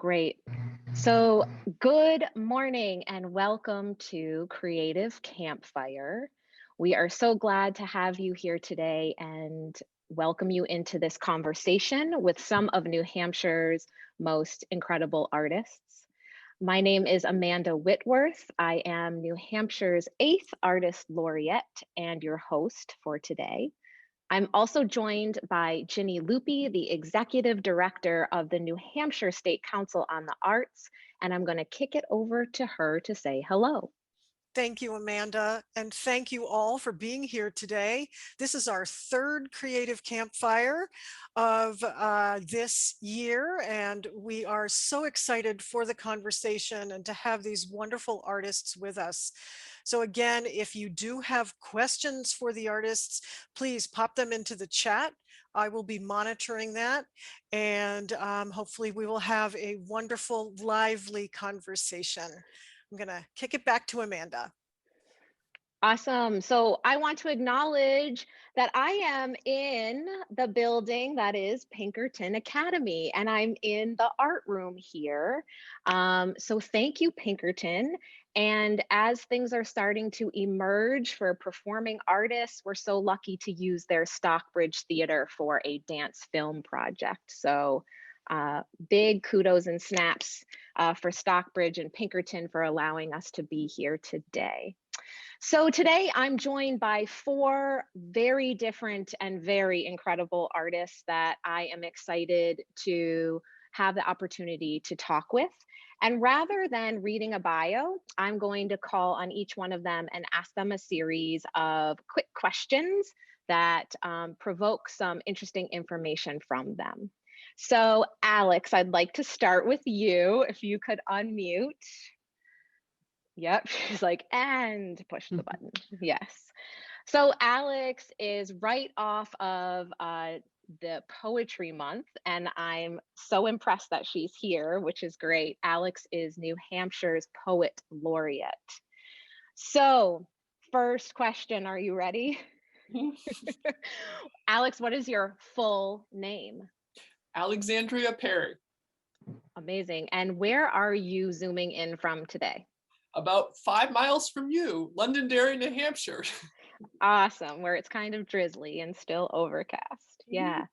Great. So, good morning and welcome to Creative Campfire. We are so glad to have you here today and welcome you into this conversation with some of New Hampshire's most incredible artists. My name is Amanda Whitworth. I am New Hampshire's 8th Artist Laureate and your host for today. I'm also joined by Ginnie Lupi, the Executive Director of the New Hampshire State Council on the Arts, and I'm going to kick it over to her to say hello. Thank you, Amanda, and thank you all for being here today. This is our third Creative Campfire of this year, and we are so excited for the conversation and to have these wonderful artists with us. So again, if you do have questions for the artists, please pop them into the chat. I will be monitoring that, and hopefully we will have a wonderful, lively conversation. I'm going to kick it back to Amanda. Awesome. So I want to acknowledge that I am in the building that is Pinkerton Academy, and I'm in the art room here. So thank you, Pinkerton. And as things are starting to emerge for performing artists, we're so lucky to use their Stockbridge Theater for a dance film project. So big kudos and snaps for Stockbridge and Pinkerton for allowing us to be here today. So today I'm joined by 4 very different and very incredible artists that I am excited to have the opportunity to talk with. And rather than reading a bio, I'm going to call on each one of them and ask them a series of quick questions that provoke some interesting information from them. So Alex, I'd like to start with you, if you could unmute. Yep, she's like, and push the button. Yes. So Alex is right off of the poetry month, and I'm so impressed that she's here, which is great. Alex is New Hampshire's Poet Laureate. So first question, are you ready? Alex, what is your full name? Alexandria, Peary. Amazing. And where are you zooming in from today? About 5 miles from you, Londonderry, New Hampshire. Awesome, where it's kind of drizzly and still overcast. Yeah.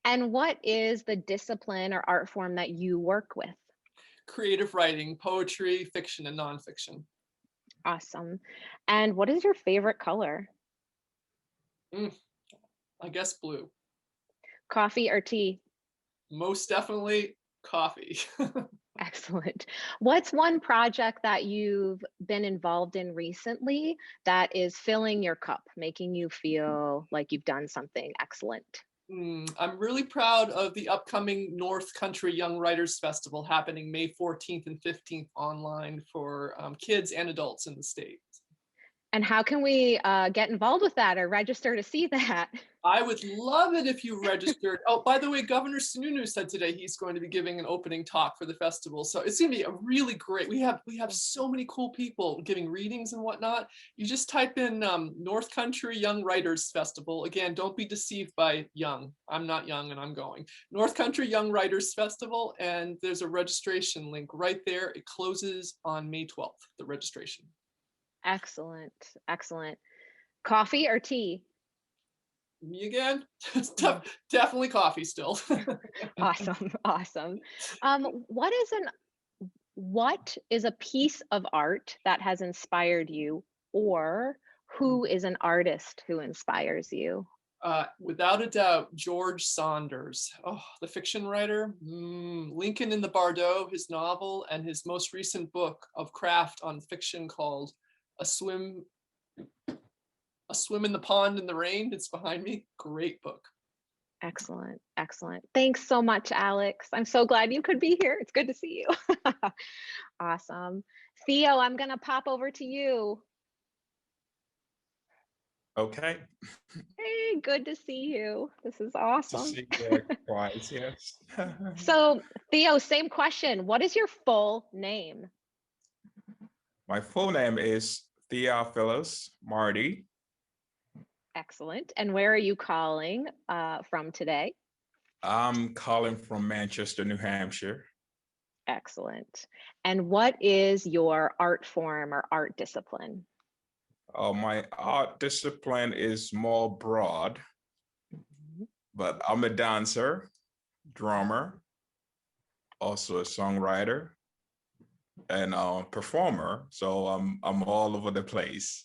And what is the discipline or art form that you work with? Creative writing, poetry, fiction, and nonfiction. Awesome. And what is your favorite color? I guess blue. Coffee or tea? Most definitely coffee. Excellent. What's one project that you've been involved in recently that is filling your cup, making you feel like you've done something excellent? I'm really proud of the upcoming North Country Young Writers Festival happening May 14th and 15th online for kids and adults in the state. And how can we get involved with that or register to see that? I would love it if you registered. Oh, by the way, Governor Sununu said today he's going to be giving an opening talk for the festival. So it's going to be a really great, we have so many cool people giving readings and whatnot. You just type in North Country Young Writers Festival. Again, don't be deceived by young. I'm not young and I'm going. North Country Young Writers Festival, and there's a registration link right there. It closes on May 12th, the registration. Excellent, excellent. Coffee or tea? Me again? Definitely coffee still. Awesome, awesome. What is a piece of art that has inspired you, or who is an artist who inspires you? Without a doubt, George Saunders, the fiction writer. Lincoln in the Bardo, his novel, and his most recent book of craft on fiction called A Swim in the Pond in the Rain. It's behind me. Great book. Excellent, excellent. Thanks so much, Alex. I'm so glad you could be here. It's good to see you. Awesome. Theo, I'm gonna pop over to you. Okay. Hey, good to see you. This is awesome. To see you twice, yes. So, Theo, same question. What is your full name? My full name is Theo Martey. Excellent. And where are you calling from today? I'm calling from Manchester, New Hampshire. Excellent. And what is your art form or art discipline? My art discipline is more broad, but I'm a dancer, drummer, also a songwriter, and performer. So I'm all over the place.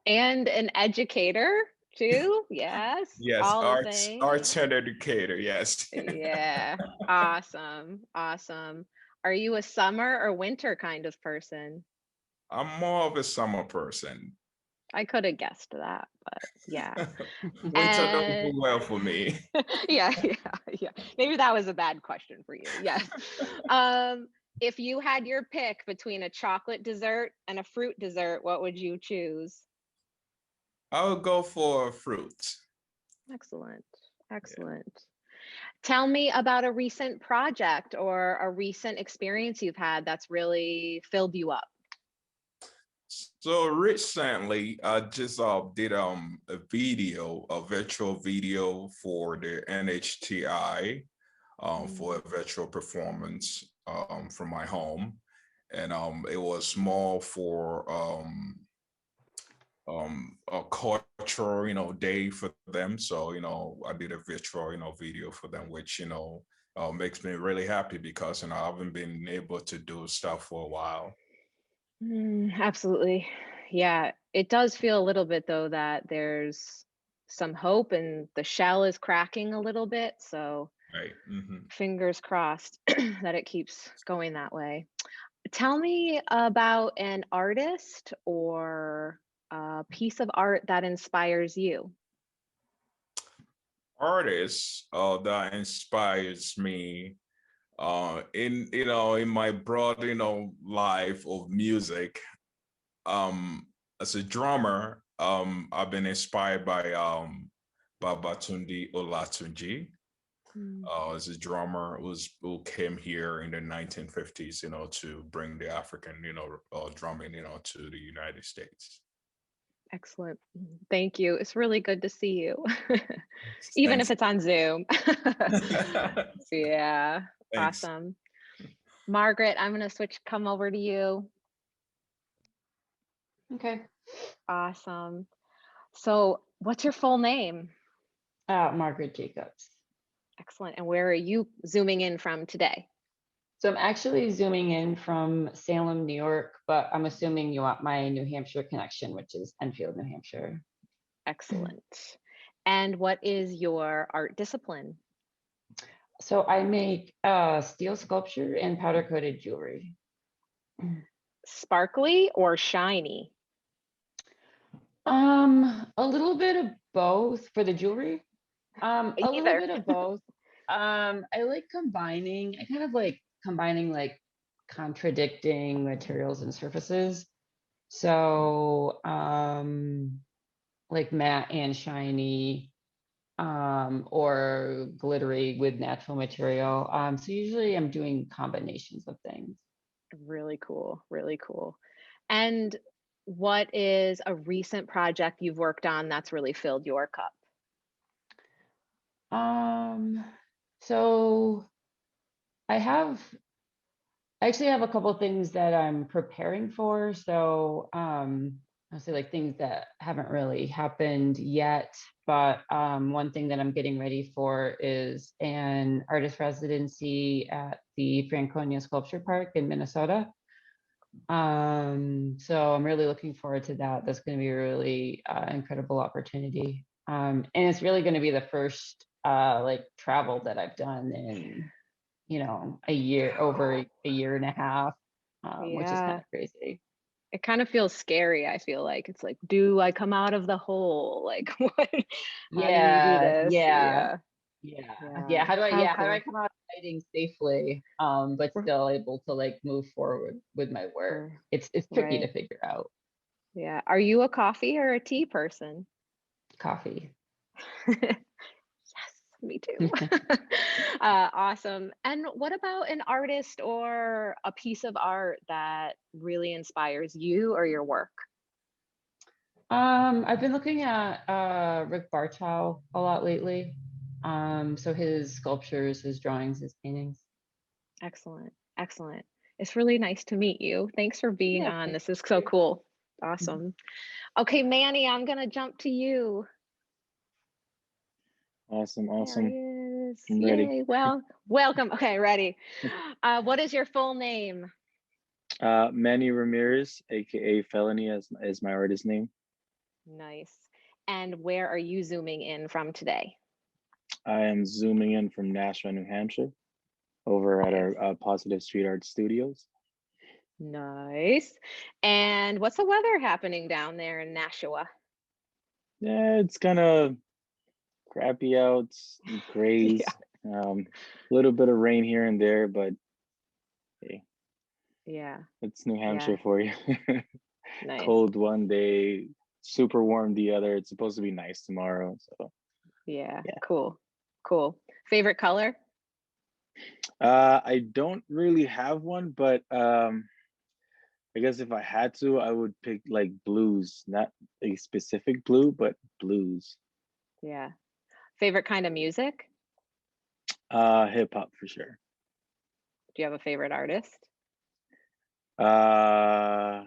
And an educator too? Yes. Yes, All the things. arts and educator. Yes. Yeah. Awesome. Awesome. Are you a summer or winter kind of person? I'm more of a summer person. I could have guessed that, but yeah. Winter don't And do well for me. yeah, yeah. Maybe that was a bad question for you. Yes. If you had your pick between a chocolate dessert and a fruit dessert, what would you choose? I would go for fruit. Excellent. Excellent. Tell me about a recent project or a recent experience you've had that's really filled you up. So recently, I just did a video, a virtual video for the NHTI for a virtual performance from my home, and it was more for a cultural, day for them. So I did a virtual, video for them, which makes me really happy because I haven't been able to do stuff for a while. Absolutely. Yeah, it does feel a little bit though that there's some hope and the shell is cracking a little bit. So Right. fingers crossed that it keeps going that way. Tell me about an artist or a piece of art that inspires you. Artist that inspires me in my broad life of music. As a drummer, I've been inspired by Babatunde Olatunji. As a drummer who came here in the 1950s, to bring the African, drumming, to the United States. Excellent. Thank you. It's really good to see you, even Thanks. if it's on Zoom. Yeah, Thanks. awesome. Margaret, I'm going to come over to you. Okay. Awesome. So, what's your full name? Margaret Jacobs. Excellent. And where are you zooming in from today? So I'm actually zooming in from Salem, New York, but I'm assuming you want my New Hampshire connection, which is Enfield, New Hampshire. Excellent. And what is your art discipline? So I make steel sculpture and powder coated jewelry. Sparkly or shiny? A little bit of both for the jewelry. A little Either. bit of both. I like combining. I kind of like combining like contradicting materials and surfaces. So like matte and shiny, or glittery with natural material. So usually I'm doing combinations of things. Really cool. Really cool. And what is a recent project you've worked on that's really filled your cup? So I actually have a couple things that I'm preparing for. So I'll say like things that haven't really happened yet, but one thing that I'm getting ready for is an artist residency at the Franconia Sculpture Park in Minnesota. So I'm really looking forward to that. That's going to be a really incredible opportunity. And it's really going to be the first like travel that I've done in over a year and a half, which is kind of crazy. It kind of feels scary. I feel like it's like, do I come out of the hole? Like, what? How do you do this? Yeah. How do I come out hiding safely, but still able to like move forward with my work? It's tricky to figure out. Yeah. Are you a coffee or a tea person? Coffee. Me too. Awesome. And what about an artist or a piece of art that really inspires you or your work? I've been looking at Rick Bartow a lot lately. So his sculptures, his drawings, his paintings. Excellent. Excellent. It's really nice to meet you. Thanks for being Yeah, on. thank This is so you. cool. Awesome. Okay, Manny, I'm gonna jump to you. Awesome, There awesome. he is. I'm ready. Yay. Well, welcome. Okay, ready. What is your full name? Manny Ramirez, aka Phelany, is my artist name. Nice. And where are you zooming in from today? I am zooming in from Nashua, New Hampshire, over at Nice. our Positive Street Art Studios. Nice. And what's the weather happening down there in Nashua? Yeah, it's kind of crappy out, grays, a little bit of rain here and there, but hey, Yeah. it's New Yeah. Hampshire for you. Nice. Cold one day, super warm the other. It's supposed to be nice tomorrow. So Yeah. yeah. Cool. Cool. Favorite color? I don't really have one, but I guess if I had to, I would pick like blues, not a specific blue, but blues. Yeah. Favorite kind of music? Hip hop for sure. Do you have a favorite artist? I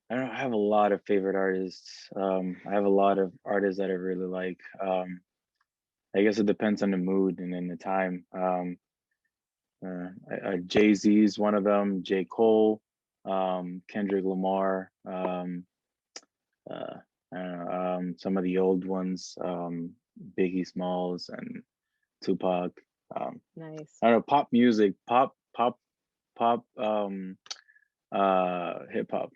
don't have a lot of favorite artists. I have a lot of artists that I really like. I guess it depends on the mood and then the time. Jay-Z is one of them, J. Cole, Kendrick Lamar, I don't know, some of the old ones, Biggie Smalls and Tupac. Nice. I don't know, pop music, pop, hip hop,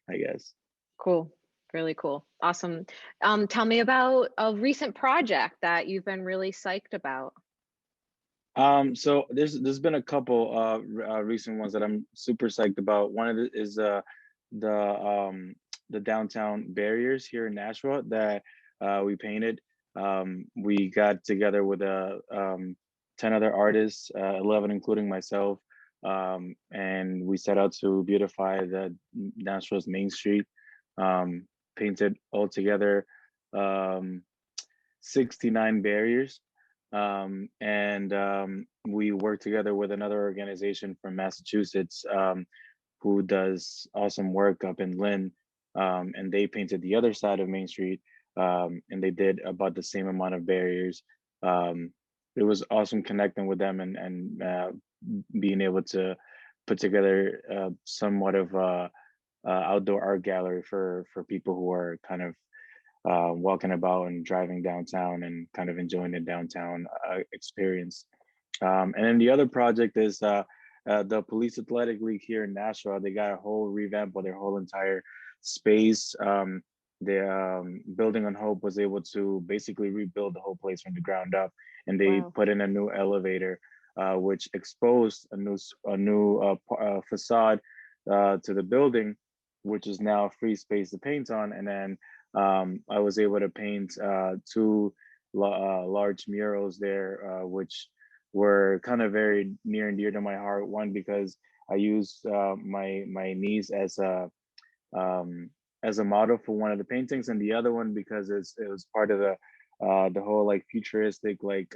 I guess. Cool. Really cool. Awesome. Tell me about a recent project that you've been really psyched about. So there's been a couple recent ones that I'm super psyched about. One of it is the downtown barriers here in Nashua that we painted. We got together with 10 other artists, 11 including myself, and we set out to beautify the Nashua's Main Street. Painted altogether 69 barriers. We work together with another organization from Massachusetts who does awesome work up in Lynn, and they painted the other side of Main Street, and they did about the same amount of barriers. It was awesome connecting with them and being able to put together somewhat of a outdoor art gallery for people who are kind of walking about and driving downtown and kind of enjoying the downtown experience. And then the other project is the Police Athletic League here in Nashua. They got a whole revamp of their whole entire space. The Building on Hope was able to basically rebuild the whole place from the ground up, and they Wow. put in a new elevator, which exposed a new facade to the building, which is now free space to paint on. And then I was able to paint two large murals there, which were kind of very near and dear to my heart. One, because I used my niece as a model for one of the paintings, and the other one because it was part of the whole like futuristic like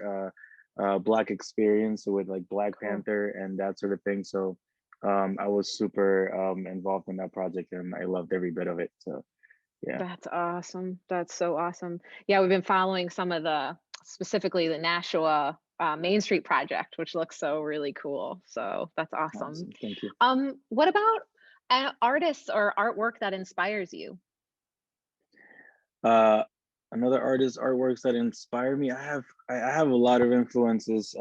Black experience with like Black Cool. Panther and that sort of thing. So I was super involved in that project, and I loved every bit of it. So yeah. That's awesome. That's so awesome. Yeah, we've been following some of specifically the Nashua Main Street project, which looks so really cool. So that's awesome. Awesome. Thank you. What about artists or artwork that inspires you? Another artist artworks that inspire me. I have a lot of influences.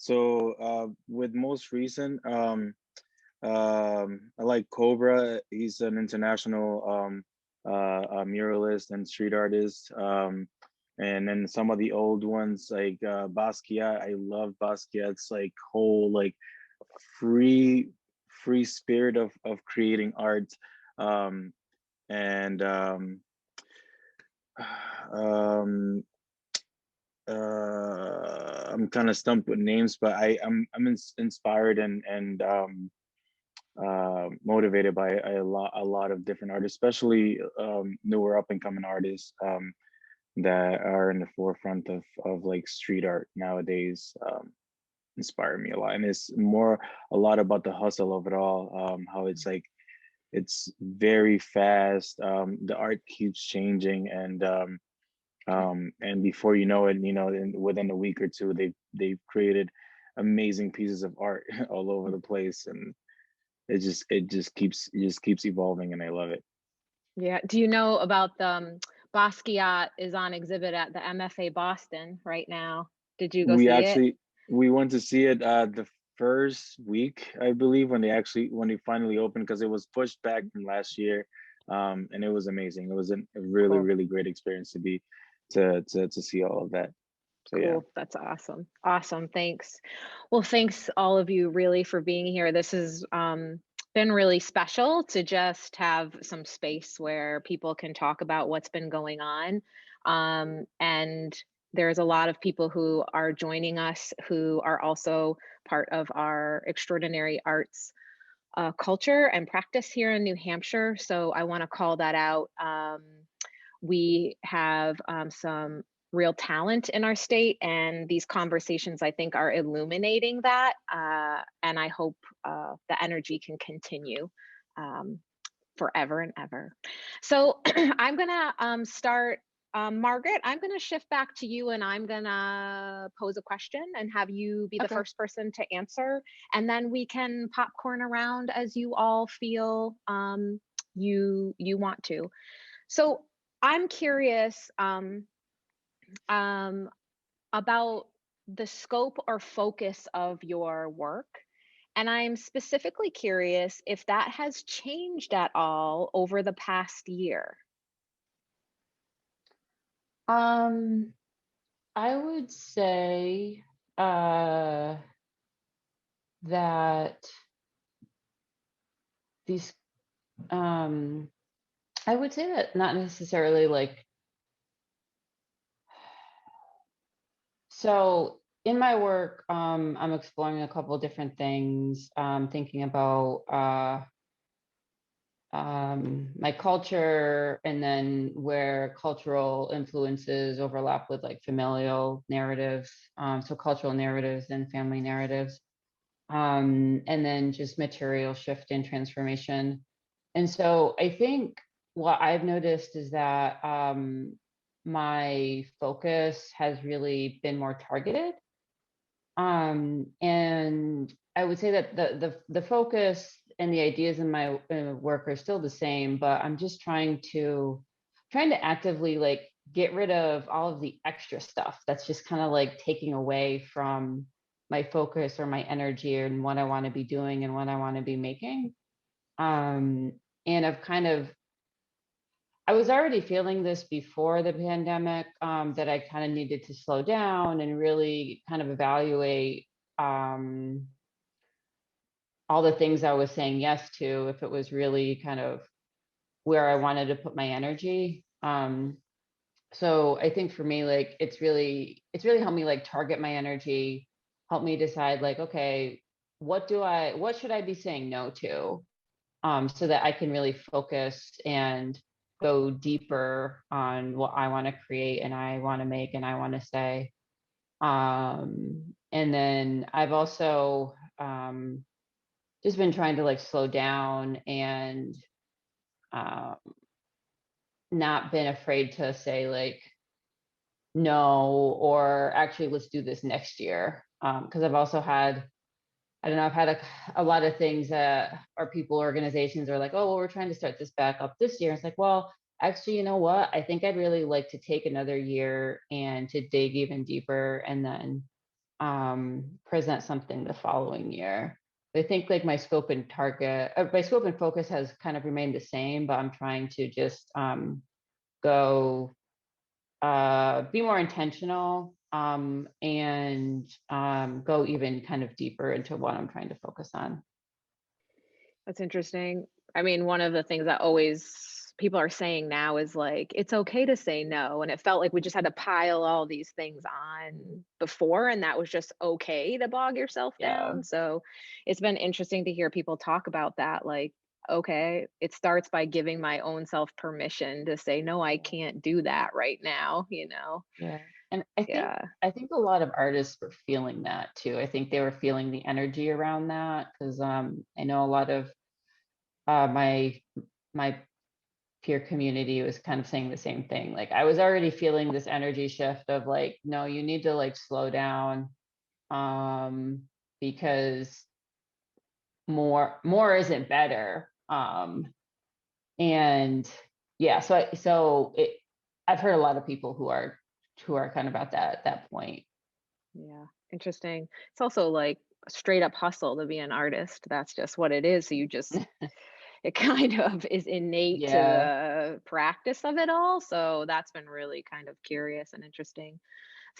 With most recent, I like Cobra. He's an international muralist and street artist. And then some of the old ones like Basquiat. I love Basquiat's like whole like free spirit of creating art. And I'm kind of stumped with names, but I'm inspired and motivated by a lot of different artists, especially newer up and coming artists that are in the forefront of like street art nowadays. inspire me a lot. And it's a lot about the hustle of it all, how it's like, it's very fast. The art keeps changing, and before you know it, within a week or two, they've created amazing pieces of art all over the place, and it just keeps evolving, and I love it. Yeah. Do you know about the Basquiat is on exhibit at the MFA Boston right now? Did you go We see it? actually we went to see it the first week, I believe, when they finally opened, because it was pushed back from last year, and it was amazing. It was a really, Cool. really great experience to see all of that. So yeah. Cool. That's awesome. Awesome. Thanks. Well, thanks all of you really for being here. This has been really special to just have some space where people can talk about what's been going on. And there's a lot of people who are joining us who are also part of our extraordinary arts culture and practice here in New Hampshire. So I want to call that out. We have some real talent in our state, and these conversations I think are illuminating that, and I hope the energy can continue forever and ever. So I'm gonna start, Margaret, I'm gonna shift back to you, and I'm gonna pose a question and have you be the Okay. first person to answer, and then we can popcorn around as you all feel you want to. So I'm curious about the scope or focus of your work. And I'm specifically curious if that has changed at all over the past year. I would say that these I would say that not necessarily like, so in my work, I'm exploring a couple different things, thinking about my culture, and then where cultural influences overlap with like familial narratives, so cultural narratives and family narratives, and then just material shift and transformation. And so I think what I've noticed is that my focus has really been more targeted. And I would say that the focus and the ideas in my work are still the same, but I'm just trying to actively like get rid of all of the extra stuff that's just kind of like taking away from my focus or my energy and what I want to be doing and what I want to be making. And I was already feeling this before the pandemic, that I kind of needed to slow down and really kind of evaluate all the things I was saying yes to, if it was really kind of where I wanted to put my energy. So I think for me, like it's really helped me like target my energy, help me decide like, okay, what should I be saying no to? So that I can really focus and go deeper on what I want to create and I want to make and I want to say. And then I've also just been trying to like slow down and not been afraid to say like no, or actually let's do this next year. Because I've also had, I don't know, I've had a lot of things that our people organizations are like, oh, well, we're trying to start this back up this year. It's like, well, actually, you know what? I think I'd really like to take another year and to dig even deeper and then present something the following year. I think like my scope and focus has kind of remained the same, but I'm trying to just go be more intentional, and go even kind of deeper into what I'm trying to focus on. That's interesting. I mean, one of the things that always people are saying now is like, it's okay to say no. And it felt like we just had to pile all these things on before, and that was just okay to bog yourself down. So it's been interesting to hear people talk about that. Like, okay, it starts by giving my own self permission to say, no, I can't do that right now, you know? Yeah. And Yeah. I think a lot of artists were feeling that too. I think they were feeling the energy around that, because I know a lot of my peer community was kind of saying the same thing. Like, I was already feeling this energy shift of like, no, you need to like slow down, because more isn't better. And yeah, I've heard a lot of people who are kind of at that point. Yeah, interesting. It's also like a straight up hustle to be an artist. That's just what it is. So you just, it kind of is innate to Yeah. the practice of it all. So that's been really kind of curious and interesting.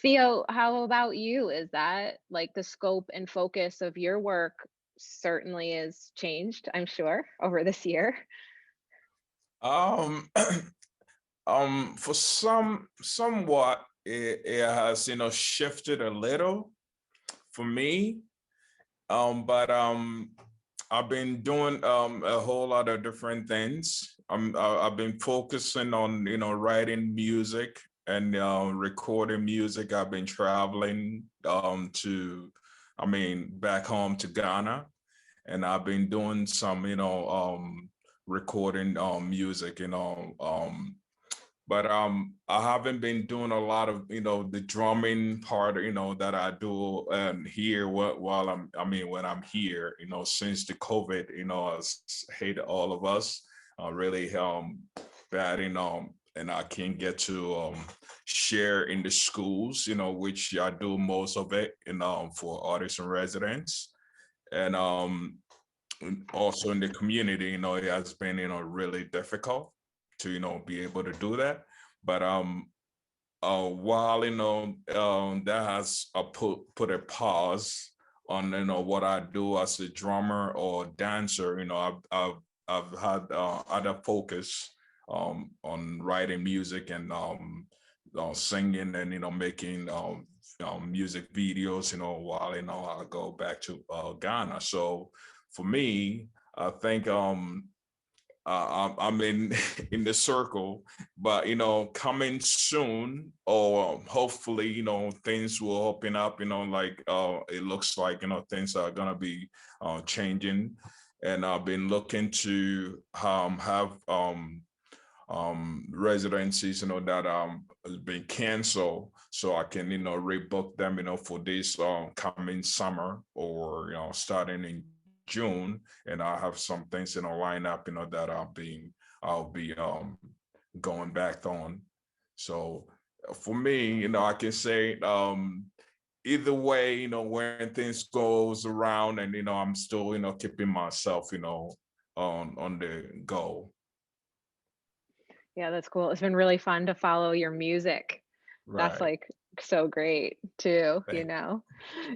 Theo, how about you? Is that like the scope and focus of your work certainly is changed, I'm sure, over this year? Um, for somewhat, it has, shifted a little for me. But I've been doing a whole lot of different things. I've been focusing on, writing music and recording music. I've been traveling back home to Ghana, and I've been doing some, recording music, but I haven't been doing a lot of the drumming part that I do here while when I'm here, since the COVID has hit all of us really bad, and I can't get to share in the schools, which I do most of it for artists and residents, and also in the community, it has been really difficult to be able to do that. But while that has put a pause on what I do as a drummer or dancer, I've had other focus on writing music and singing and making music videos, while I go back to Ghana. So for me, I think I'm in in the circle, but coming soon, or hopefully, things will open up. Like it looks like things are gonna be changing, and I've been looking to have residencies that has been canceled, so I can rebook them for this coming summer, or starting in June, and I have some things line up that I'll be going back on. So for me, I can say either way, when things goes around, and I'm still keeping myself on the go. Yeah, that's cool. It's been really fun to follow your music. That's Right. like so great too, Thank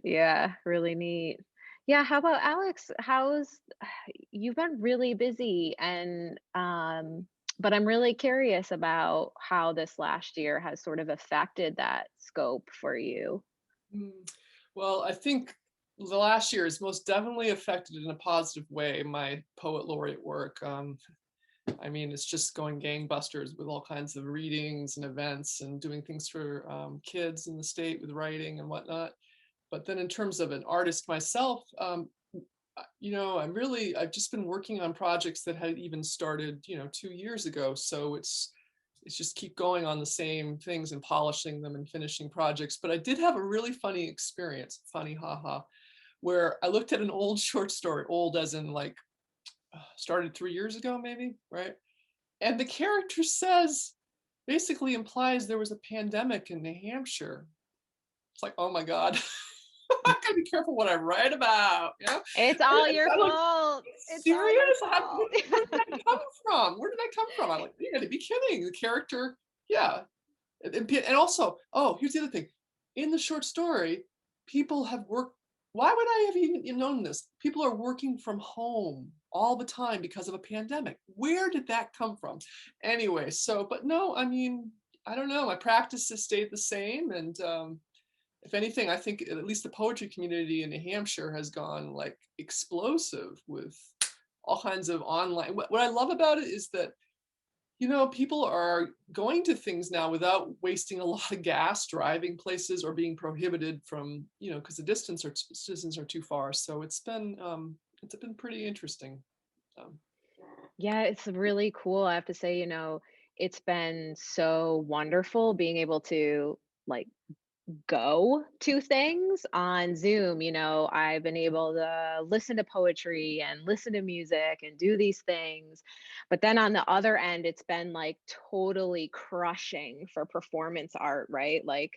Yeah, really neat. Yeah, how about Alex? You've been really busy and but I'm really curious about how this last year has sort of affected that scope for you. Mm. Well, I think the last year has most definitely affected in a positive way my poet laureate work. It's just going gangbusters with all kinds of readings and events and doing things for kids in the state with writing and whatnot. But then in terms of an artist myself, I've just been working on projects that had even started, 2 years ago. So it's just keep going on the same things and polishing them and finishing projects. But I did have a really funny experience, funny, haha, where I looked at an old short story, old as in like started 3 years ago, maybe, right? And the character basically implies there was a pandemic in New Hampshire. It's like, oh my God. I gotta be careful what I write about. It's all your fault. It's all your Serious? fault. Where did that come from? Where did that come from? I'm like, you gotta be kidding. The character, yeah. And also, oh, here's the other thing. In the short story, people have worked. Why would I have even known this? People are working from home all the time because of a pandemic. Where did that come from? Anyway, but no, I don't know. My practice has stayed the same. And if anything, I think at least the poetry community in New Hampshire has gone like explosive with all kinds of online. What I love about it is that People are going to things now without wasting a lot of gas driving places or being prohibited from, because the distances are too far. So it's been pretty interesting. Yeah, it's really cool. I have to say, it's been so wonderful being able to like go to things on Zoom. I've been able to listen to poetry and listen to music and do these things. But then on the other end, it's been like totally crushing for performance art, right? Like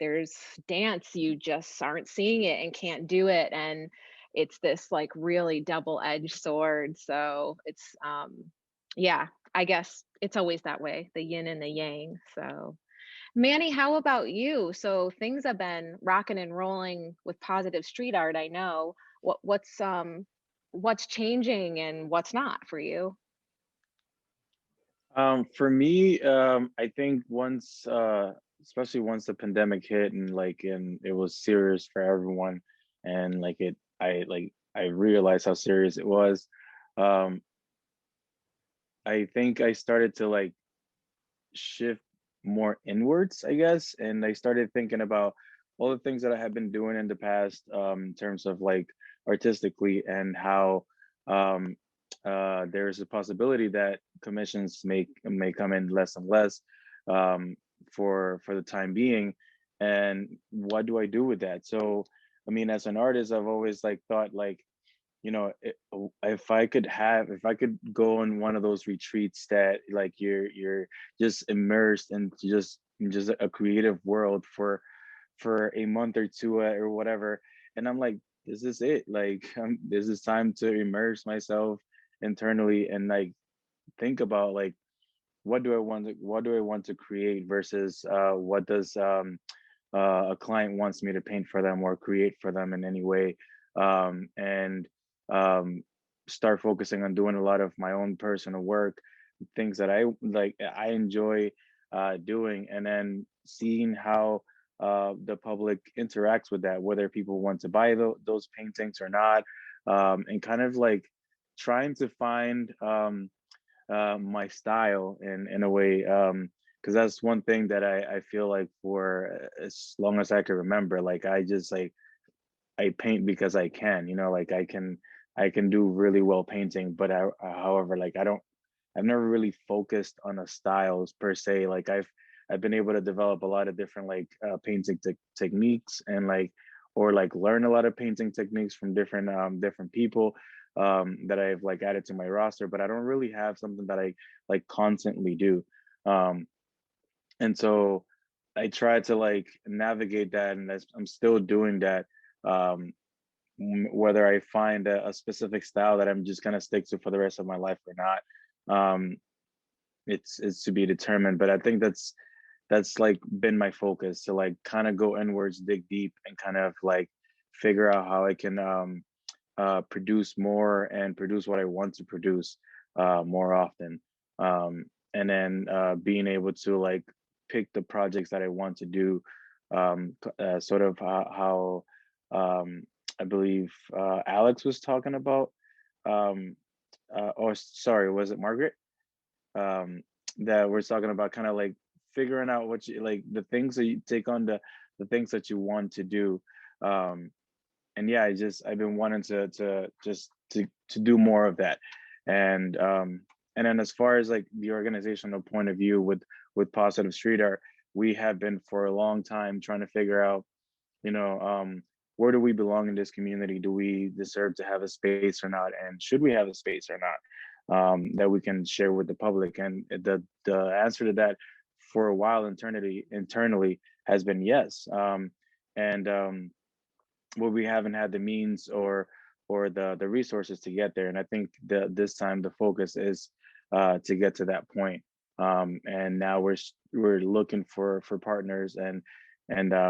there's dance, you just aren't seeing it and can't do it. And it's this like really double-edged sword. So it's, yeah, I guess it's always that way, the yin and the yang. So Manny, how about you? So things have been rocking and rolling with positive street art. I know. What's changing and what's not for you? For me, I think once, especially once the pandemic hit and it was serious for everyone, and I realized how serious it was. Um, I think I started to shift more inwards, I guess, and I started thinking about all the things that I had been doing in the past, in terms of artistically, and how um, there's a possibility that commissions may come in less and less, for the time being, and what do I do with that? So, I mean, as an artist, I've always thought if I could go on one of those retreats that you're just immersed in just a creative world for a month or two, or whatever, and I'm like, this is it. This is time to immerse myself internally and think about what do I want to create versus what does a client wants me to paint for them or create for them in any way, and um, start focusing on doing a lot of my own personal work, things that I enjoy doing, and then seeing how the public interacts with that, whether people want to buy those paintings or not, and kind of trying to find my style in a way, because that's one thing that I feel like for as long as I can remember, I paint because I can, I can do really well painting, but however, I've never really focused on a styles per se. I've been able to develop a lot of different painting techniques, and or learn a lot of painting techniques from different people, that I've added to my roster, but I don't really have something that I constantly do. Um, and so I try to navigate that, and I'm still doing that. Um, Whether I find a specific style that I'm just gonna stick to for the rest of my life or not, it's to be determined. But I think that's been my focus, to kind of go inwards, dig deep, and kind of figure out how I can produce more and produce what I want to produce more often. And then being able to pick the projects that I want to do, sort of how I believe Alex was talking about, or sorry, was it Margaret? That we're talking about kind of figuring out what you the things that you take on, the things that you want to do. And yeah, I've been wanting to do more of that. And then as far as the organizational point of view with positive street art, we have been for a long time trying to figure out, where do we belong in this community? Do we deserve to have a space or not? And should we have a space or not, that we can share with the public? And the answer to that for a while internally has been yes. And Well, we haven't had the means or the resources to get there. And I think this time the focus is to get to that point. And now we're looking for partners and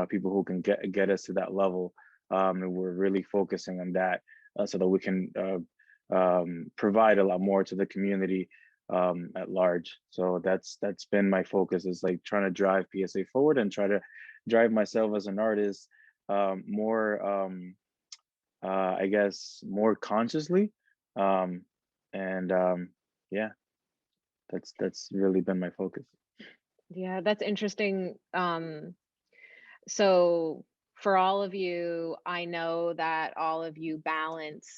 people who can get us to that level. And we're really focusing on that, so that we can provide a lot more to the community at large. So that's been my focus, is trying to drive PSA forward and try to drive myself as an artist more, I guess, more consciously. And Yeah. that's really been my focus. Yeah, that's interesting. So for all of you, I know that all of you balance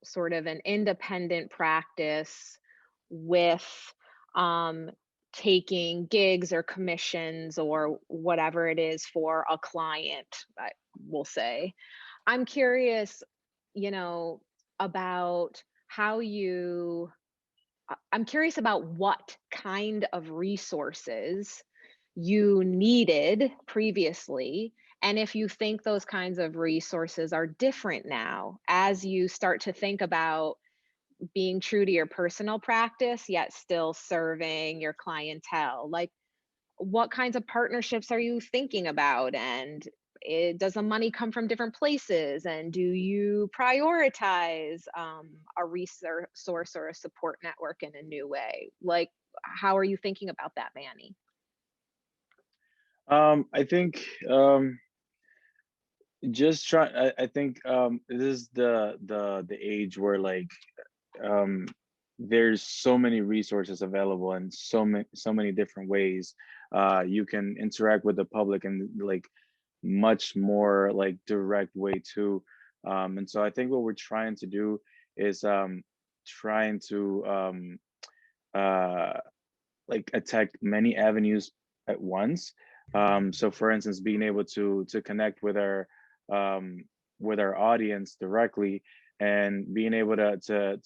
sort of an independent practice with taking gigs or commissions or whatever it is for a client, I will say. I'm curious, you know, about how you, I'm curious about what kind of resources you needed previously, and if you think those kinds of resources are different now as you start to think about being true to your personal practice, yet still serving your clientele. Like, what kinds of partnerships are you thinking about? And does the money come from different places? And do you prioritize a resource or a support network in a new way? Like, how are you thinking about that, Manny? I think just try. I think this is the age where like there's so many resources available and so many different ways you can interact with the public and like much more like direct way too. And so I think what we're trying to do is trying to uh, like attack many avenues at once. So for instance, being able to connect with our audience directly and being able to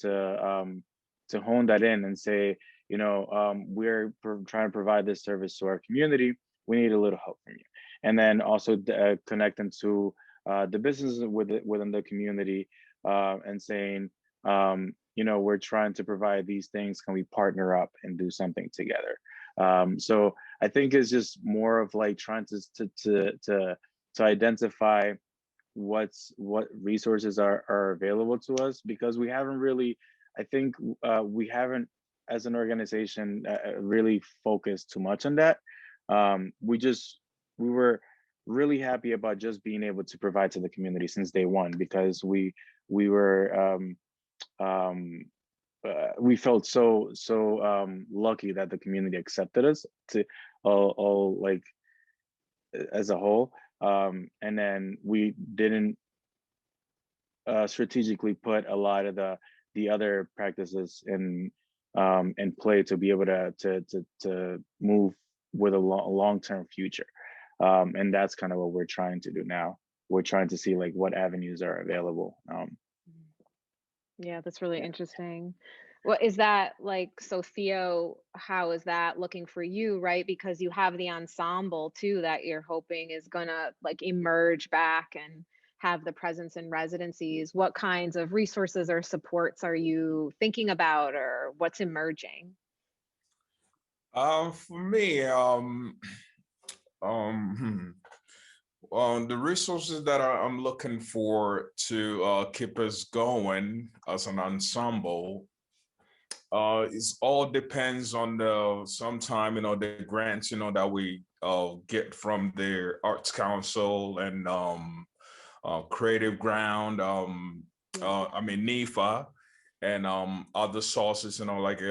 hone that in and say, you know, we're trying to provide this service to our community. We need a little help from you, and then also connect them to the businesses within the community and saying, you know, we're trying to provide these things. Can we partner up and do something together? So I think it's just more of like trying to identify what resources are available to us, because we haven't really, I think we haven't as an organization really focused too much on that. We were really happy about just being able to provide to the community since day one, because we were we felt so lucky that the community accepted us to all like as a whole. And then we didn't strategically put a lot of the other practices in play to be able to move with a long-term future. And that's kind of what we're trying to do now. We're trying to see like what avenues are available. Yeah, that's really interesting. Well, is that like, so Theo, how is that looking for you, right? Because you have the ensemble too that you're hoping is gonna like emerge back and have the presence in residencies. What kinds of resources or supports are you thinking about, or what's emerging? For me, the resources that I'm looking for to keep us going as an ensemble, it all depends on sometime, you know, the grants, you know, that we get from the Arts Council and Creative Ground, I mean NEFA, and other sources, you know, like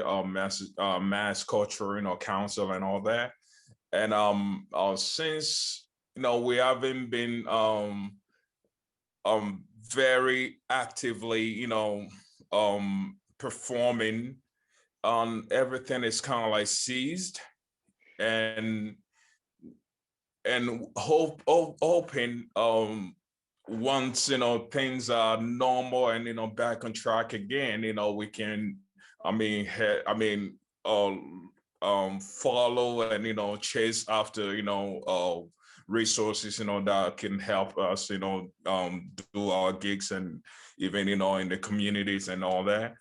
Mass Culture, you know, Council and all that. And since, you know, we haven't been very actively, you know, performing on everything, is kind of like seized, and hoping once, you know, things are normal and, you know, back on track again, you know, we can, follow and, you know, chase after, you know, resources, you know, that can help us, you know, do our gigs and even, you know, in the communities and all that.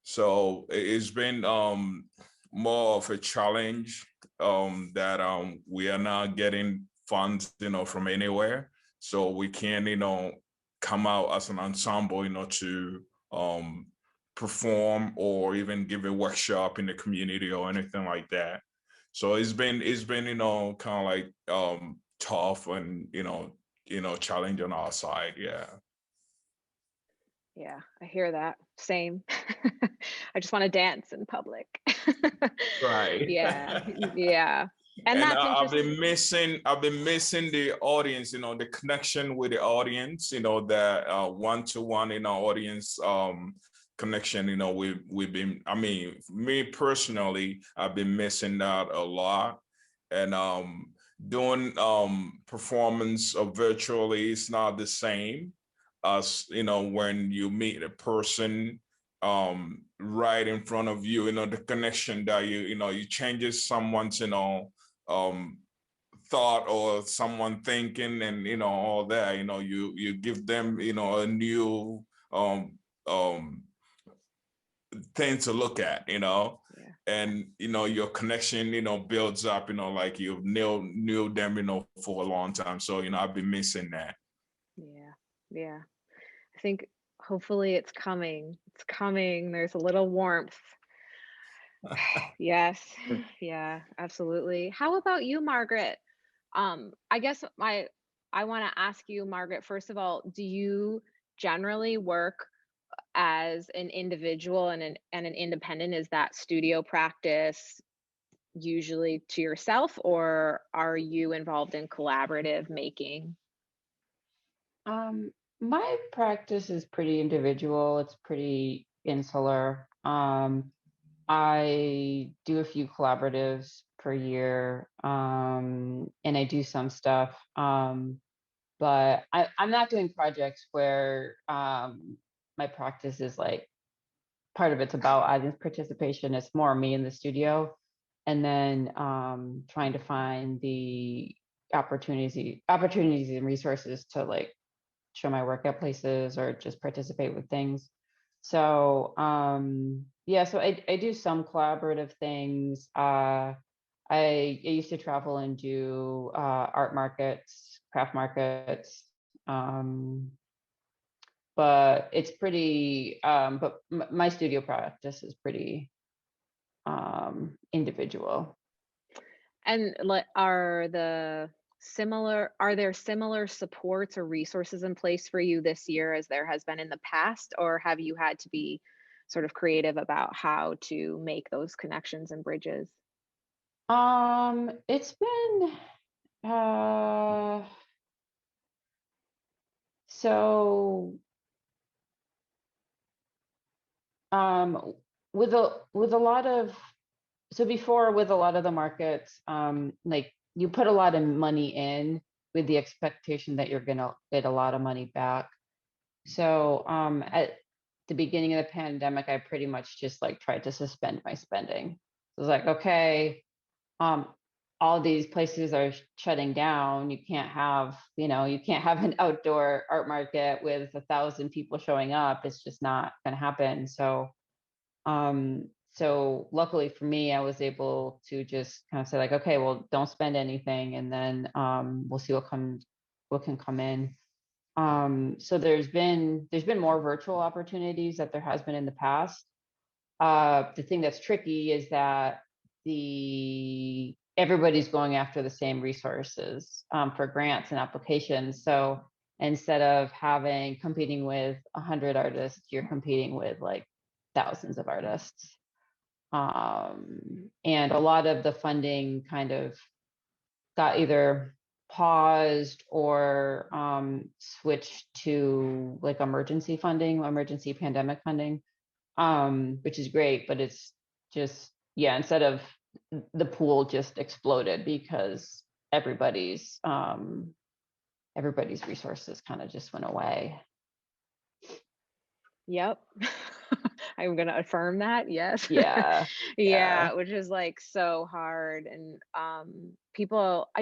So it's been more of a challenge that we are not getting funds, you know, from anywhere. So we can, you know, come out as an ensemble, you know, to perform or even give a workshop in the community or anything like that. So it's been, you know, kind of like tough and, you know, challenge on our side. Yeah. Yeah, I hear that same. I just want to dance in public. Right. Yeah, yeah. And that's interesting. I've been missing the audience, you know, the connection with the audience, you know, that one-to-one in our audience connection, you know, we've been, I mean, me personally, I've been missing that a lot. And doing performance virtually is not the same as, you know, when you meet a person right in front of you, you know, the connection that you know, you changes someone's, you know, thought or someone thinking, and you know, all that, you know, you give them, you know, a new thing to look at, you know. Yeah. And you know, your connection, you know, builds up, you know, like you've knew them, you know, for a long time. So you know, I've been missing that. Yeah, I think hopefully it's coming. There's a little warmth. Yes. Yeah, absolutely. How about you, Margaret? I guess I want to ask you, Margaret, first of all, do you generally work as an individual and an independent? Is that studio practice usually to yourself, or are you involved in collaborative making? My practice is pretty individual. It's pretty insular. I do a few collaboratives per year, and I do some stuff. But I'm not doing projects where my practice is like part of it's about audience participation. It's more me in the studio, and then trying to find the opportunities and resources to like show my work at places or just participate with things. So yeah, so I do some collaborative things. I used to travel and do art markets, craft markets, but it's pretty. But my studio practice is pretty individual. And are there similar supports or resources in place for you this year as there has been in the past, or have you had to be sort of creative about how to make those connections and bridges? It's been so with a lot of, so before, with a lot of the markets, like you put a lot of money in with the expectation that you're gonna get a lot of money back. So at the beginning of the pandemic, I pretty much just like tried to suspend my spending. It was like, okay, all these places are shutting down. You can't have an outdoor art market with 1,000 people showing up. It's just not going to happen. So, so luckily for me, I was able to just kind of say like, okay, well, don't spend anything, and then we'll see what can come in. So there's been more virtual opportunities that there has been in the past. The thing that's tricky is that everybody's going after the same resources for grants and applications. So instead of competing with 100 artists, you're competing with like thousands of artists. And a lot of the funding kind of got either paused or switched to like emergency pandemic funding, which is great, but it's just, yeah, instead of the pool just exploded because everybody's resources kind of just went away. Yep. I'm going to affirm that. Yes. Yeah. Yeah. Which is like so hard. And I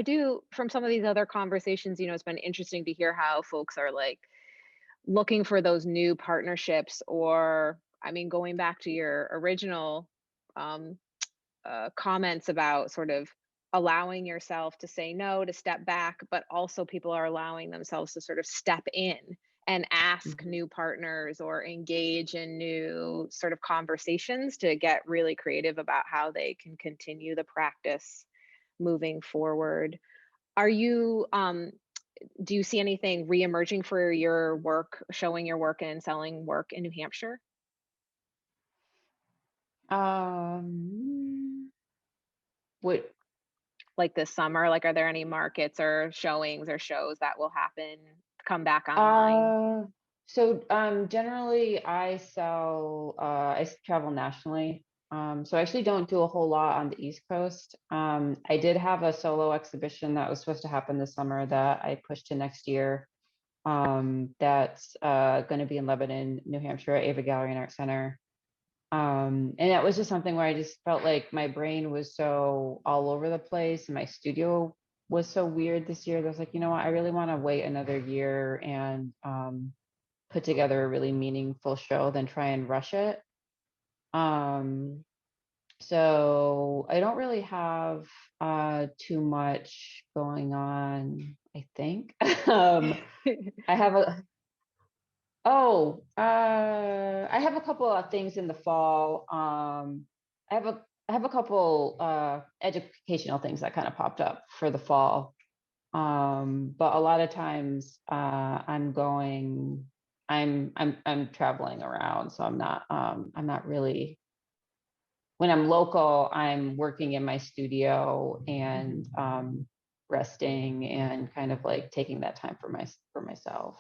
do, from some of these other conversations, you know, it's been interesting to hear how folks are like looking for those new partnerships, or, I mean, going back to your original comments about sort of allowing yourself to say no, to step back, but also people are allowing themselves to sort of step in and ask new partners or engage in new sort of conversations to get really creative about how they can continue the practice moving forward. Are you, do you see anything reemerging for your work, showing your work and selling work in New Hampshire? What? Like this summer? Like, are there any markets or showings or shows that will come back online? Generally I sell, I travel nationally. So I actually don't do a whole lot on the East Coast. I did have a solo exhibition that was supposed to happen this summer that I pushed to next year. That's going to be in Lebanon, New Hampshire, at Ava Gallery and Art Center. And that was just something where I just felt like my brain was so all over the place and my studio was so weird this year. I was like, you know what, I really want to wait another year and put together a really meaningful show than try and rush it. So I don't really have too much going on, I think. I have I have a couple of things in the fall. I have a couple educational things that kind of popped up for the fall. But a lot of times I'm traveling around, so I'm not really, when I'm local, I'm working in my studio and resting and kind of like taking that time for myself.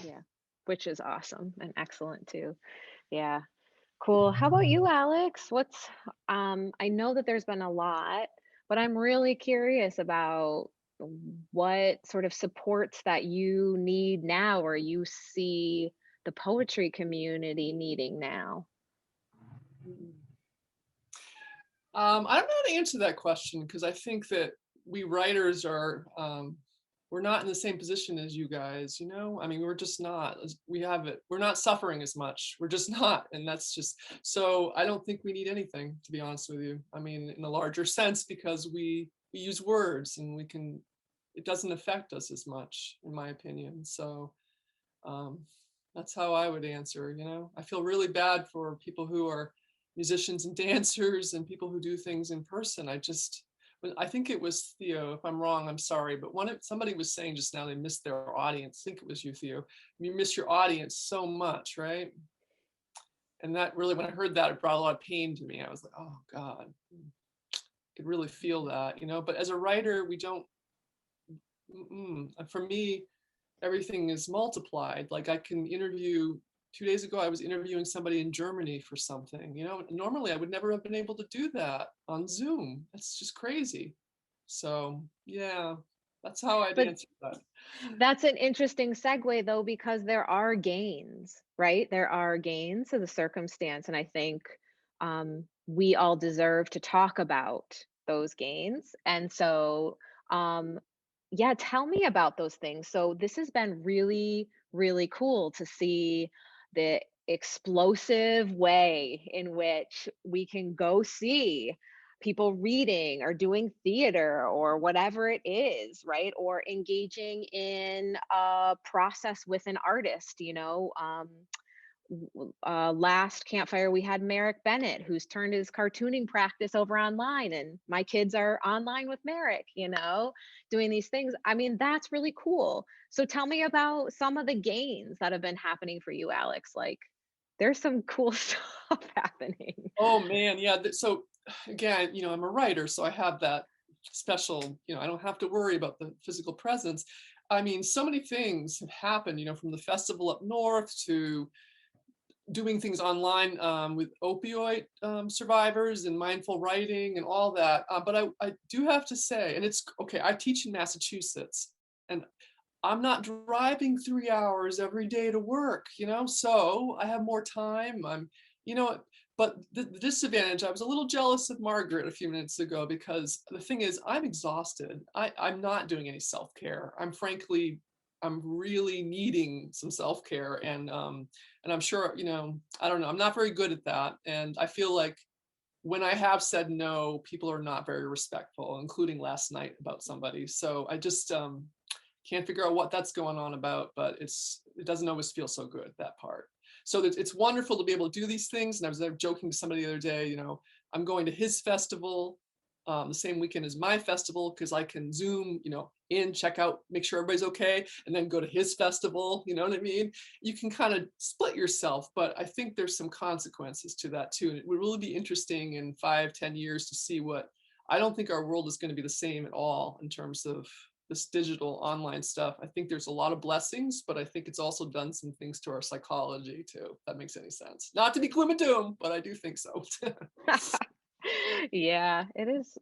Yeah, which is awesome and excellent too. Yeah, cool. How about you, Alex? I know that there's been a lot, but I'm really curious about what sort of supports that you need now or you see the poetry community needing now. I don't know how to answer that question because I think that we writers are, we're not in the same position as you guys, you know? I mean, we're just not, we're not suffering as much. We're just not. And that's just, so I don't think we need anything, to be honest with you. I mean, in a larger sense, because we use words and it doesn't affect us as much, in my opinion. So that's how I would answer, you know? I feel really bad for people who are musicians and dancers and people who do things in person. I think it was Theo, if I'm wrong, I'm sorry, but somebody was saying just now they missed their audience. I think it was you, Theo. You miss your audience so much, right? And that really, when I heard that, it brought a lot of pain to me. I was like, oh God, I could really feel that, you know? But as a writer, we don't, for me, everything is multiplied. Like I can interview 2 days ago, I was interviewing somebody in Germany for something, you know, normally I would never have been able to do that on Zoom. That's just crazy. So yeah, that's how I'd answer that. That's an interesting segue though, because there are gains, right? There are gains to the circumstance. And I think we all deserve to talk about those gains. And so, yeah, tell me about those things. So this has been really, really cool to see the explosive way in which we can go see people reading or doing theater or whatever it is, right? Or engaging in a process with an artist, you know. Last Campfire, we had Merrick Bennett, who's turned his cartooning practice over online, and my kids are online with Merrick, you know, doing these things. I mean, that's really cool. So tell me about some of the gains that have been happening for you, Alex. Like, there's some cool stuff happening. Oh man, yeah. So again, you know, I'm a writer, so I have that special, you know, I don't have to worry about the physical presence. I mean, so many things have happened, you know, from the festival up north to doing things online with opioid survivors and mindful writing and all that. But I do have to say, and it's okay, I teach in Massachusetts and I'm not driving 3 hours every day to work, you know, so I have more time. You know, but the disadvantage, I was a little jealous of Margaret a few minutes ago because the thing is, I'm exhausted. I'm not doing any self-care. I'm really needing some self-care, and I'm sure, you know, I don't know, I'm not very good at that. And I feel like when I have said no, people are not very respectful, including last night about somebody. So I just can't figure out what that's going on about, but it doesn't always feel so good, that part. So it's wonderful to be able to do these things. And I was joking to somebody the other day, you know, I'm going to his festival the same weekend as my festival, because I can Zoom, in, check out, make sure everybody's okay, and then go to his festival. You know what I mean? You can kind of split yourself, but I think there's some consequences to that too. And it would really be interesting in 5-10 years to see what, I don't think our world is going to be the same at all in terms of this digital online stuff. I think there's a lot of blessings, but I think it's also done some things to our psychology too, if that makes any sense. Not to be gloom and doom, but I do think so. Yeah, it is.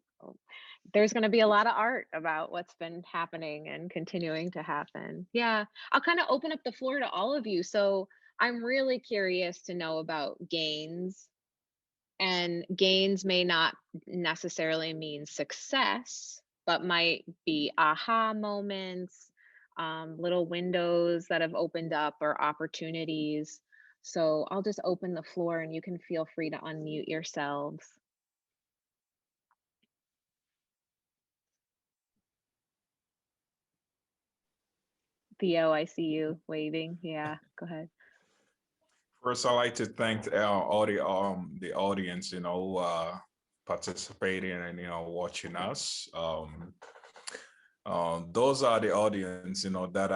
There's going to be a lot of art about what's been happening and continuing to happen. Yeah, I'll kind of open up the floor to all of you. So I'm really curious to know about gains. And gains may not necessarily mean success, but might be aha moments, little windows that have opened up or opportunities. So I'll just open the floor and you can feel free to unmute yourselves. Theo, I see you waving. Yeah, go ahead. First, I'd like to thank the audience, participating and, watching us. Those are the audience, that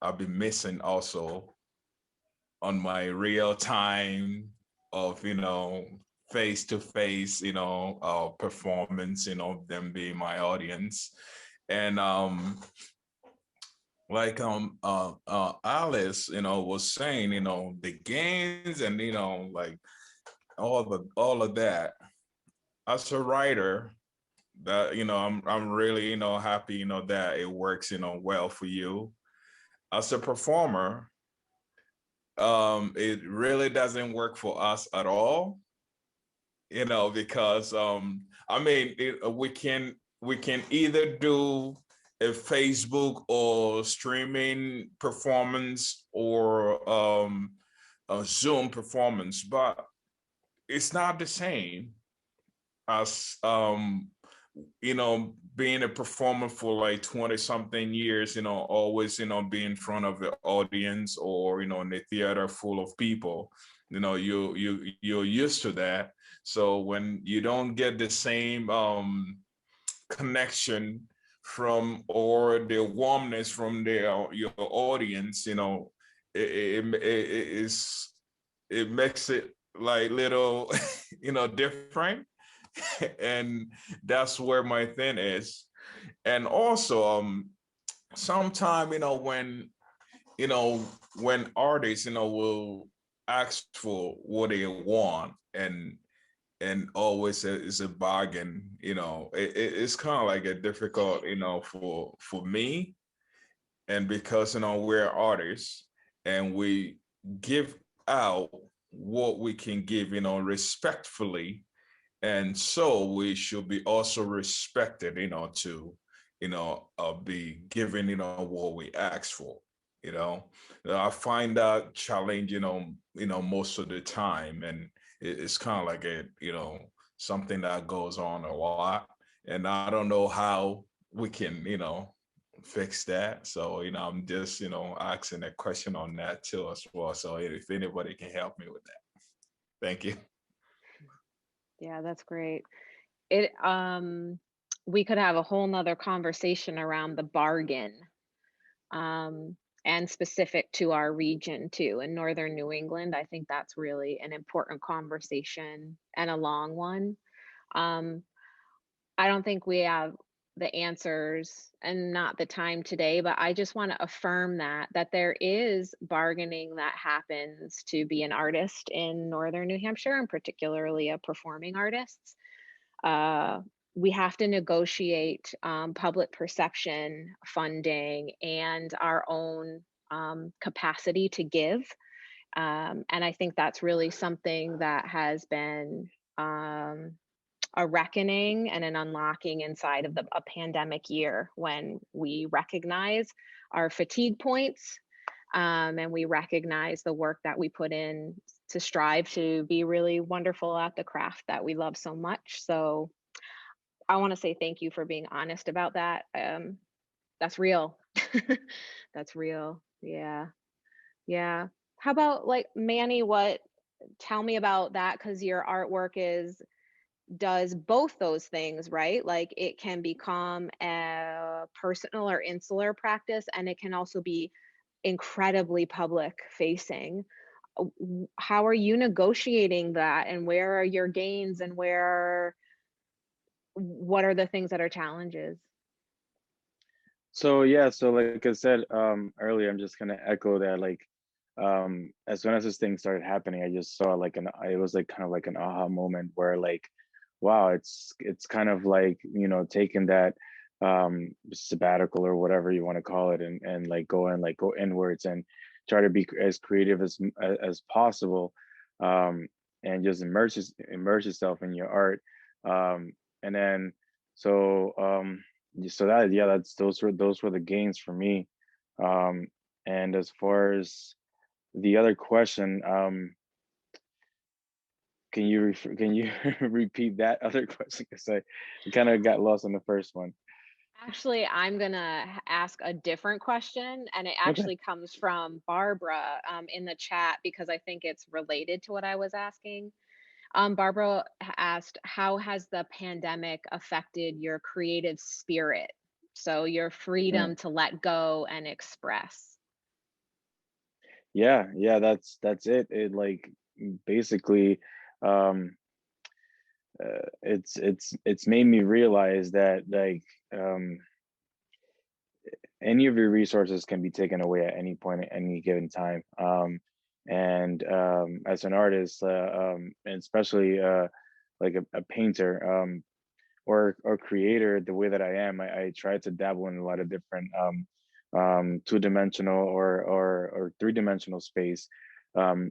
I've been missing also on my real time of, face-to-face, performance, them being my audience. And like Alice, was saying, the gains and like all of that. As a writer, that I'm really happy that it works well for you. As a performer, it really doesn't work for us at all. Because we can either do a Facebook or streaming performance or a Zoom performance, but it's not the same as being a performer for like 20 something years, always be in front of the audience or in a theater full of people. You're used to that. So when you don't get the same connection from or the warmness from your audience, it makes it like little different. And that's where my thing is. And also sometime when artists will ask for what they want and always is a bargain, it's kind of like a difficult, for me. And because, we're artists and we give out what we can give, respectfully. And so we should be also respected, to, be given, what we ask for, I find that challenge, most of the time. And it's kind of like something that goes on a lot. And I don't know how we can, fix that. So, I'm just, asking a question on that too as well. So if anybody can help me with that. Thank you. Yeah, that's great. We could have a whole nother conversation around the bargain, and specific to our region too. In Northern New England, I think that's really an important conversation and a long one. I don't think we have the answers and not the time today, but I just want to affirm that there is bargaining that happens to be an artist in Northern New Hampshire, and particularly a performing artist. We have to negotiate public perception, funding, and our own capacity to give. And I think that's really something that has been a reckoning and an unlocking inside of a pandemic year, when we recognize our fatigue points, and we recognize the work that we put in to strive to be really wonderful at the craft that we love so much. So I want to say thank you for being honest about that. That's real. That's real. Yeah. Yeah. How about like Manny, tell me about that, because your artwork is does both those things, right? Like it can become a personal or insular practice, and it can also be incredibly public facing. How are you negotiating that, and where are your gains, and what are the things that are challenges? So yeah, so like I said earlier, I'm just gonna echo that. Like as soon as this thing started happening, I just saw like it was like kind of like an aha moment where like, wow, it's kind of like, you know, taking that sabbatical or whatever you want to call it, and like go inwards and try to be as creative as possible, and just immerse yourself in your art. And then so so that, yeah, those were the gains for me. And as far as the other question, can you repeat that other question? Because I kind of got lost on the first one. Actually, I'm gonna ask a different question, and it Okay. actually comes from Barbara in the chat because I think it's related to what I was asking. Barbara asked, how has the pandemic affected your creative spirit? So your Mm. freedom to let go and express. Yeah, that's it. It like basically, um, it's made me realize that like any of your resources can be taken away at any point at any given time. And as an artist, and especially like a painter, or creator, the way that I am, I try to dabble in a lot of different two-dimensional or three-dimensional space.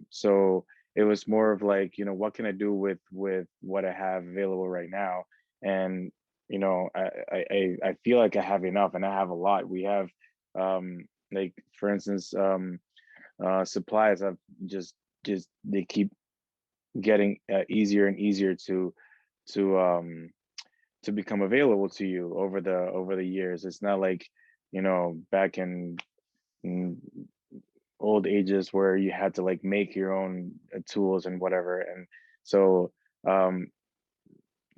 So it was more of like, you know, what can I do with what I have available right now? And you know, I feel like I have enough, and I have a lot. We have like, for instance, supplies have just they keep getting easier and easier to um to become available to you over the years. It's not like, you know, back in old ages where you had to like make your own tools and whatever. And so um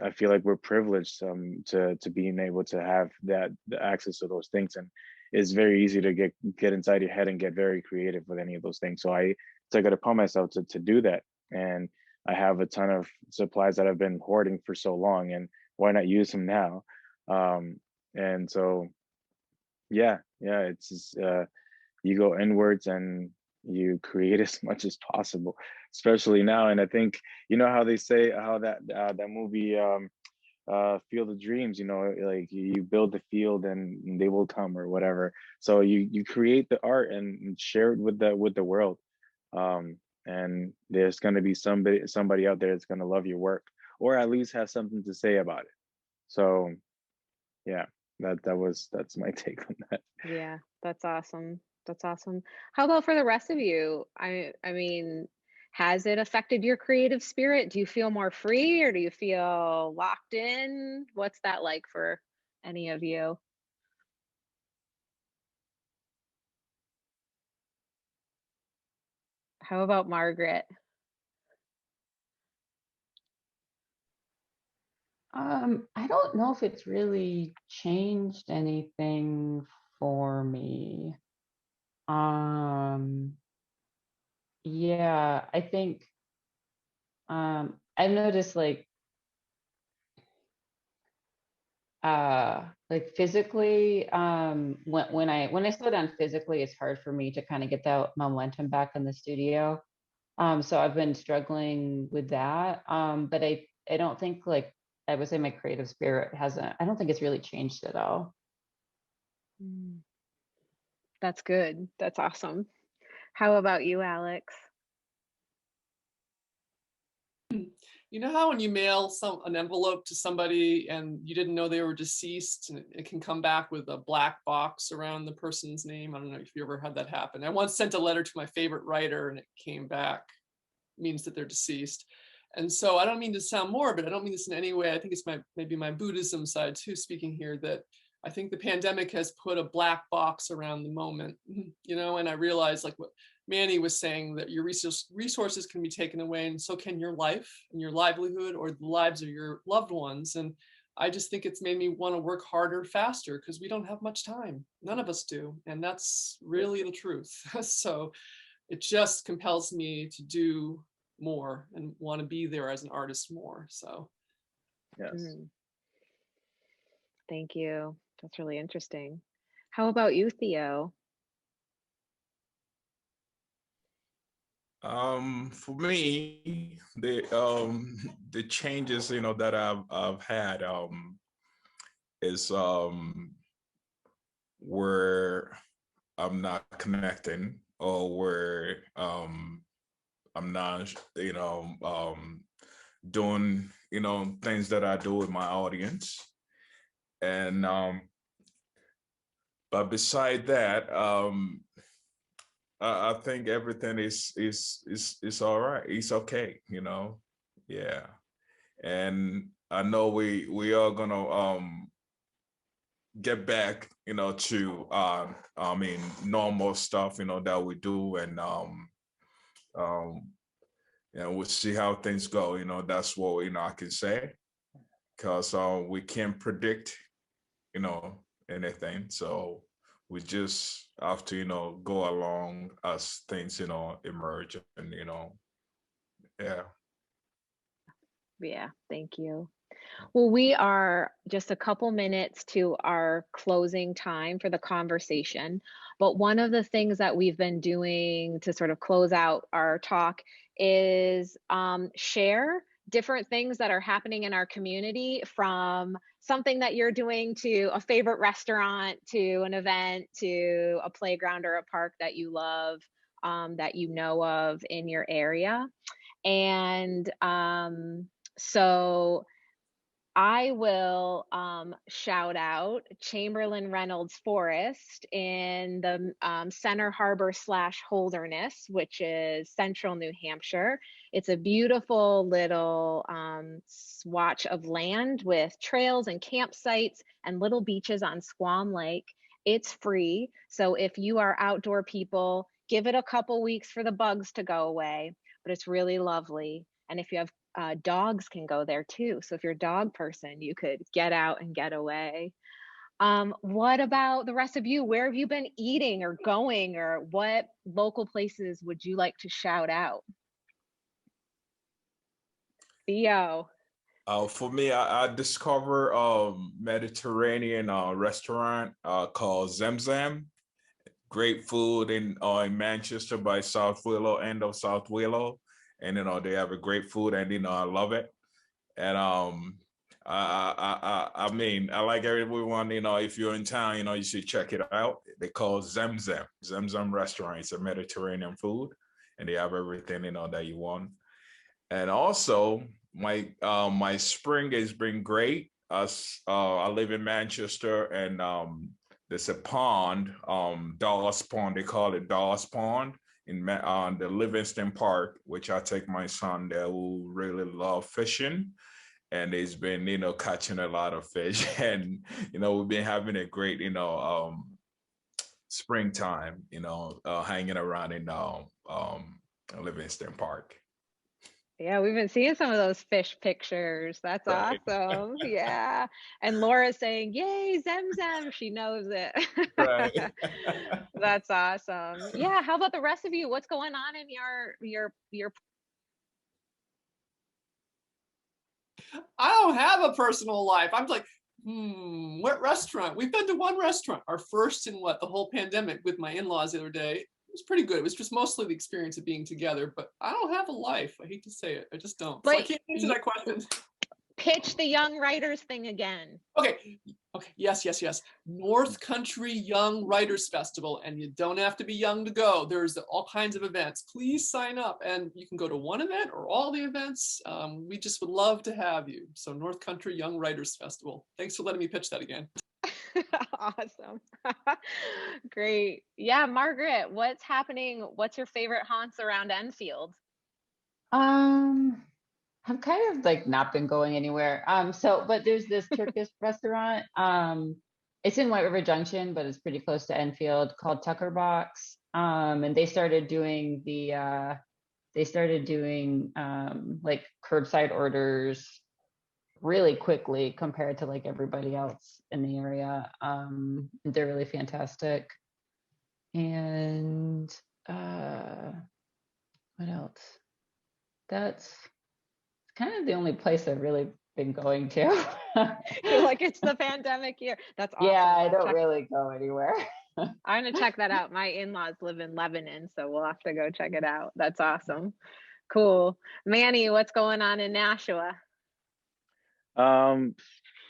I feel like we're privileged to being able to have the access to those things, and it's very easy to get inside your head and get very creative with any of those things. So I took it upon myself to do that, and I have a ton of supplies that I've been hoarding for so long, and why not use them now? And so yeah, it's just, you go inwards and you create as much as possible, especially now. And I think, you know how they say how that movie Field of Dreams, you know, like you build the field and they will come or whatever. So you create the art and share it with the world. And there's going to be somebody out there that's going to love your work, or at least have something to say about it. So yeah, that's my take on that. Yeah, that's awesome. That's awesome. How about for the rest of you? I mean, has it affected your creative spirit? Do you feel more free, or do you feel locked in? What's that like for any of you? How about Margaret? I don't know if it's really changed anything for me. Yeah, I think I've noticed like physically, when I slow down physically, it's hard for me to kind of get that momentum back in the studio. So I've been struggling with that. But I don't think, like, I would say my creative spirit hasn't, I don't think it's really changed at all. Mm, that's good. That's awesome. How about you, Alex? You know how when you mail an envelope to somebody and you didn't know they were deceased, and it can come back with a black box around the person's name? I don't know if you ever had that happen. I once sent a letter to my favorite writer and it came back, means that they're deceased. And so I don't mean to sound morbid. I don't mean this in any way. I think it's maybe my Buddhism side too speaking here, that I think the pandemic has put a black box around the moment, you know, and I realized like Manny was saying that your resources can be taken away, and so can your life and your livelihood, or the lives of your loved ones. And I just think it's made me want to work harder, faster, because we don't have much time. None of us do. And that's really the truth. So it just compels me to do more and want to be there as an artist more. So Yes. Thank you. That's really interesting. How about you, Theo? For me, the changes, you know, that I've had is where I'm not connecting, or where I'm not, you know, doing, you know, things that I do with my audience. And but beside that, I think everything is all right. It's okay, you know. Yeah. And I know we are gonna get back, you know, to I mean, normal stuff, you know, that we do. And you know, we'll see how things go, you know. That's what, you know, I can say, because we can't predict, you know, anything. So we just have to, you know, go along as things, you know, emerge. And, you know, yeah. Yeah, thank you. Well, we are just a couple minutes to our closing time for the conversation. But one of the things that we've been doing to sort of close out our talk is share different things that are happening in our community, from something that you're doing to a favorite restaurant, to an event, to a playground or a park that you love, that you know of in your area. And so I will shout out Chamberlain Reynolds Forest in the Center Harbor / Holderness, which is central New Hampshire. It's a beautiful little swatch of land with trails and campsites and little beaches on Squam Lake. It's free. So if you are outdoor people, give it a couple weeks for the bugs to go away, but it's really lovely. And if you have dogs, can go there too. So if you're a dog person, you could get out and get away. What about the rest of you? Where have you been eating or going, or what local places would you like to shout out? Theo. For me, I discover Mediterranean restaurant called Zemzem. Great food in Manchester by South Willow, end of South Willow. And, you know, they have a great food, and, you know, I love it. And I mean, I like everyone, you know, if you're in town, you know, you should check it out. They call Zemzem restaurant. It's a Mediterranean food, and they have everything, you know, that you want. And also, my spring has been great. I live in Manchester, and there's a pond, Dawes Pond. They call it Dawes Pond in the Livingston Park, which I take my son there, who really love fishing, and he's been, you know, catching a lot of fish. And, you know, we've been having a great, you know, springtime, you know, hanging around in Livingston Park. Yeah, we've been seeing some of those fish pictures. That's Right. awesome. Yeah. And Laura's saying, yay, Zemzem. She knows it. Right. That's awesome. Yeah. How about the rest of you? What's going on in your I don't have a personal life. I'm like, what restaurant? We've been to one restaurant, our first in the whole pandemic, with my in-laws the other day. It was pretty good. It was just mostly the experience of being together, but I don't have a life. I hate to say it. I just don't. So I can't answer that question. Pitch the Young Writers thing again. Okay. Yes. North Country Young Writers Festival, and you don't have to be young to go. There's all kinds of events. Please sign up, and you can go to one event or all the events. We just would love to have you. So North Country Young Writers Festival. Thanks for letting me pitch that again. Awesome. Great. Yeah, Margaret, what's happening? What's your favorite haunts around Enfield? I've kind of like not been going anywhere. But there's this Turkish restaurant. It's in White River Junction, but it's pretty close to Enfield, called Tucker Box. And they started doing like curbside orders really quickly compared to like everybody else in the area. They're really fantastic. And what else? That's kind of the only place I've really been going to. You're like, it's the pandemic year. That's awesome. Yeah, I don't really go anywhere. I'm gonna check that out. My in-laws live in Lebanon, so we'll have to go check it out. That's awesome. Cool. Manny, what's going on in Nashua?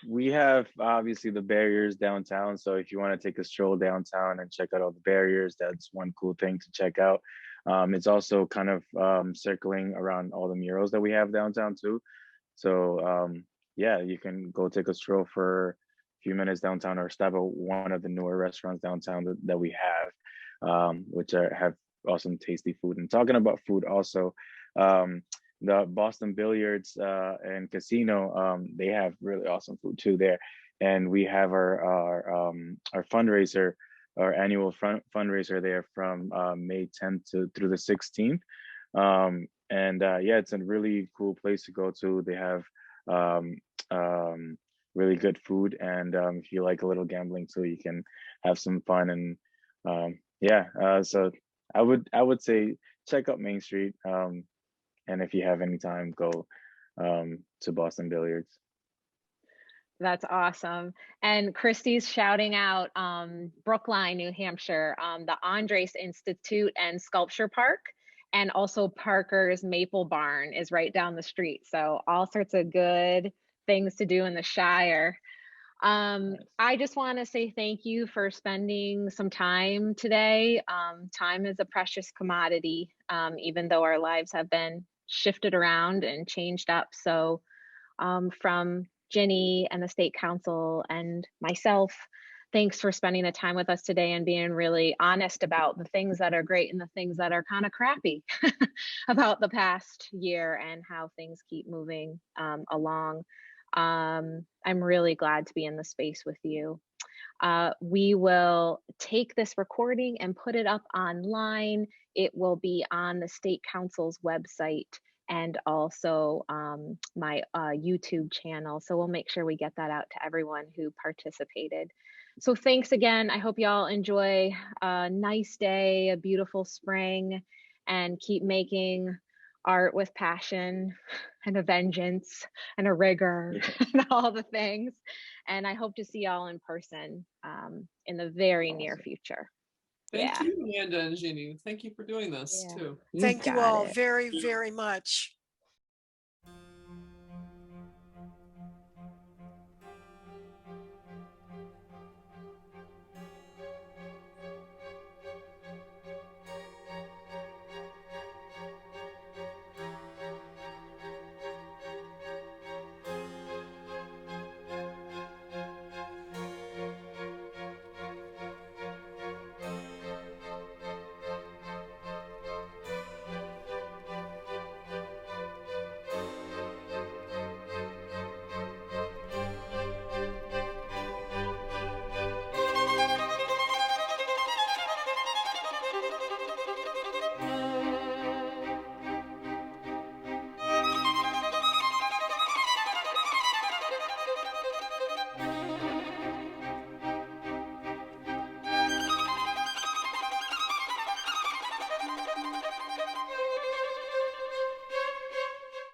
We have obviously the barriers downtown. So if you want to take a stroll downtown and check out all the barriers, that's one cool thing to check out. It's also kind of circling around all the murals that we have downtown too. So yeah, you can go take a stroll for a few minutes downtown or stop at one of the newer restaurants downtown that we have, which have awesome tasty food. And talking about food also, the Boston Billiards and Casino, they have really awesome food too there. And we have our fundraiser, our annual fundraiser there from May 10th through the 16th. Yeah, it's a really cool place to go to. They have really good food, and if you like a little gambling too, you can have some fun. And so I would say check out Main Street. And if you have any time, go to Boston Billiards. That's awesome. And Christy's shouting out Brookline, New Hampshire, the Andres Institute and Sculpture Park, and also Parker's Maple Barn is right down the street. So all sorts of good things to do in the Shire. I just want to say thank you for spending some time today. Time is a precious commodity, even though our lives have been shifted around and changed up. So from Ginnie and the State Council and myself, thanks for spending the time with us today and being really honest about the things that are great and the things that are kind of crappy about the past year and how things keep moving along. I'm really glad to be in the space with you. We will take this recording and put it up online. It will be on the State Council's website and also my YouTube channel. So we'll make sure we get that out to everyone who participated. So thanks again. I hope y'all enjoy a nice day, a beautiful spring, and keep making art with passion and a vengeance and a rigor and all the things. And I hope to see y'all in person in the very near future. Thank you, Amanda and Ginnie. Thank you for doing this too. Thank you all very, very much.